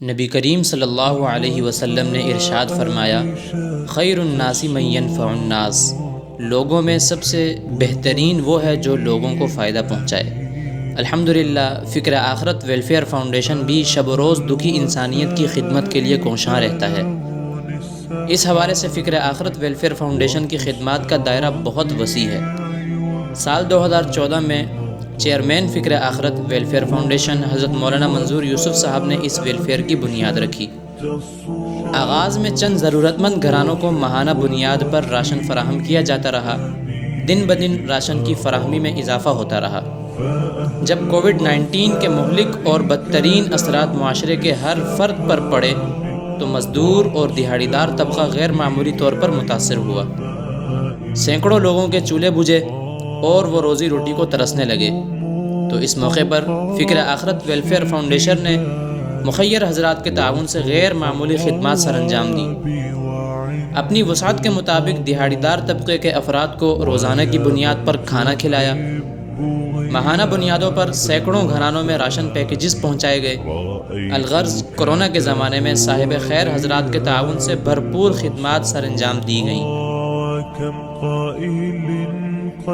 نبی کریم صلی اللہ علیہ وسلم نے ارشاد فرمایا، خیر الناس من ینفع الناس، لوگوں میں سب سے بہترین وہ ہے جو لوگوں کو فائدہ پہنچائے۔ الحمدللہ فکر آخرت ویلفیئر فاؤنڈیشن بھی شب و روز دکھی انسانیت کی خدمت کے لیے کوشاں رہتا ہے۔ اس حوالے سے فکر آخرت ویلفیئر فاؤنڈیشن کی خدمات کا دائرہ بہت وسیع ہے۔ سال 2014 میں چیئرمین فکر آخرت ویلفیئر فاؤنڈیشن حضرت مولانا منظور یوسف صاحب نے اس ویلفیئر کی بنیاد رکھی۔ آغاز میں چند ضرورت مند گھرانوں کو ماہانہ بنیاد پر راشن فراہم کیا جاتا رہا، دن بدن راشن کی فراہمی میں اضافہ ہوتا رہا۔ جب کووڈ-19 کے مہلک اور بدترین اثرات معاشرے کے ہر فرد پر پڑے تو مزدور اور دہاڑی دار طبقہ غیر معمولی طور پر متاثر ہوا۔ سینکڑوں لوگوں کے چولہے بجھے اور وہ روزی روٹی کو ترسنے لگے۔ تو اس موقع پر فکر آخرت ویلفیئر فاؤنڈیشن نے مخیر حضرات کے تعاون سے غیر معمولی خدمات سر انجام دیں۔ اپنی وسعت کے مطابق دہاڑی دار طبقے کے افراد کو روزانہ کی بنیاد پر کھانا کھلایا۔ ماہانہ بنیادوں پر سینکڑوں گھرانوں میں راشن پیکیجز پہنچائے گئے۔ الغرض کورونا کے زمانے میں صاحب خیر حضرات کے تعاون سے بھرپور خدمات سر انجام دی گئیں۔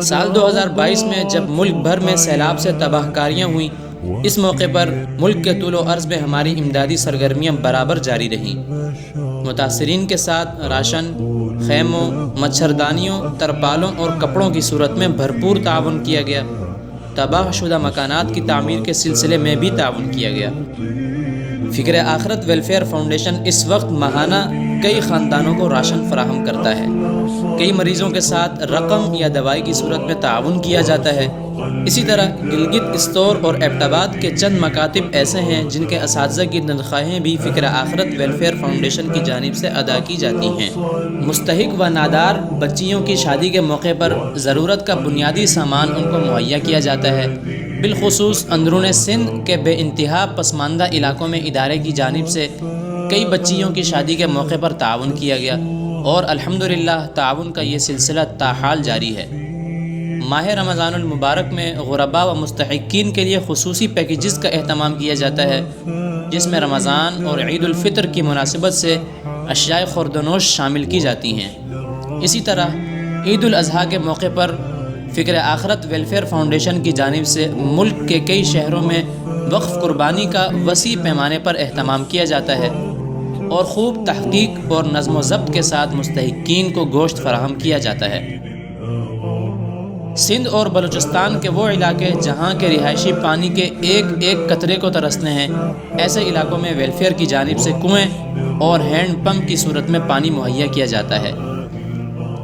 سال 2022 میں جب ملک بھر میں سیلاب سے تباہ کاریاں ہوئیں، اس موقع پر ملک کے طول و عرض میں ہماری امدادی سرگرمیاں برابر جاری رہیں۔ متاثرین کے ساتھ راشن، خیموں، مچھردانیوں، ترپالوں اور کپڑوں کی صورت میں بھرپور تعاون کیا گیا۔ تباہ شدہ مکانات کی تعمیر کے سلسلے میں بھی تعاون کیا گیا۔ فکر آخرت ویلفیئر فاؤنڈیشن اس وقت ماہانہ کئی خاندانوں کو راشن فراہم کرتا ہے۔ کئی مریضوں کے ساتھ رقم یا دوائی کی صورت میں تعاون کیا جاتا ہے۔ اسی طرح گلگت استور اور ایبٹ آباد کے چند مکاتب ایسے ہیں جن کے اساتذہ کی تنخواہیں بھی فکر آخرت ویلفیئر فاؤنڈیشن کی جانب سے ادا کی جاتی ہیں۔ مستحق و نادار بچیوں کی شادی کے موقع پر ضرورت کا بنیادی سامان ان کو مہیا کیا جاتا ہے۔ بالخصوص اندرون سندھ کے بے انتہا پسماندہ علاقوں میں ادارے کی جانب سے کئی بچیوں کی شادی کے موقع پر تعاون کیا گیا اور الحمدللہ تعاون کا یہ سلسلہ تاحال جاری ہے۔ ماہ رمضان المبارک میں غرباء و مستحقین کے لیے خصوصی پیکیجز کا اہتمام کیا جاتا ہے، جس میں رمضان اور عید الفطر کی مناسبت سے اشیاء خوردونوش شامل کی جاتی ہیں۔ اسی طرح عید الاضحیٰ کے موقع پر فکر آخرت ویلفیئر فاؤنڈیشن کی جانب سے ملک کے کئی شہروں میں وقف قربانی کا وسیع پیمانے پر اہتمام کیا جاتا ہے اور خوب تحقیق اور نظم و ضبط کے ساتھ مستحقین کو گوشت فراہم کیا جاتا ہے۔ سندھ اور بلوچستان کے وہ علاقے جہاں کے رہائشی پانی کے ایک ایک قطرے کو ترسنے ہیں، ایسے علاقوں میں ویلفیئر کی جانب سے کنویں اور ہینڈ پمپ کی صورت میں پانی مہیا کیا جاتا ہے۔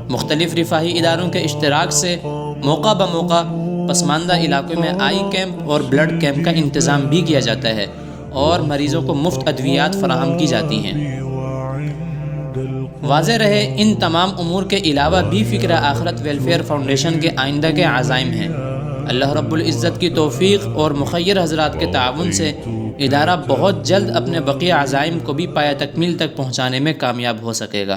مختلف رفاہی اداروں کے اشتراک سے موقع بموقع پسماندہ علاقوں میں آئی کیمپ اور بلڈ کیمپ کا انتظام بھی کیا جاتا ہے اور مریضوں کو مفت ادویات فراہم کی جاتی ہیں۔ واضح رہے ان تمام امور کے علاوہ بھی فکر آخرت ویلفیئر فاؤنڈیشن کے آئندہ کے عزائم ہیں۔ اللہ رب العزت کی توفیق اور مخیر حضرات کے تعاون سے ادارہ بہت جلد اپنے بقیہ عزائم کو بھی پایہ تکمیل تک پہنچانے میں کامیاب ہو سکے گا۔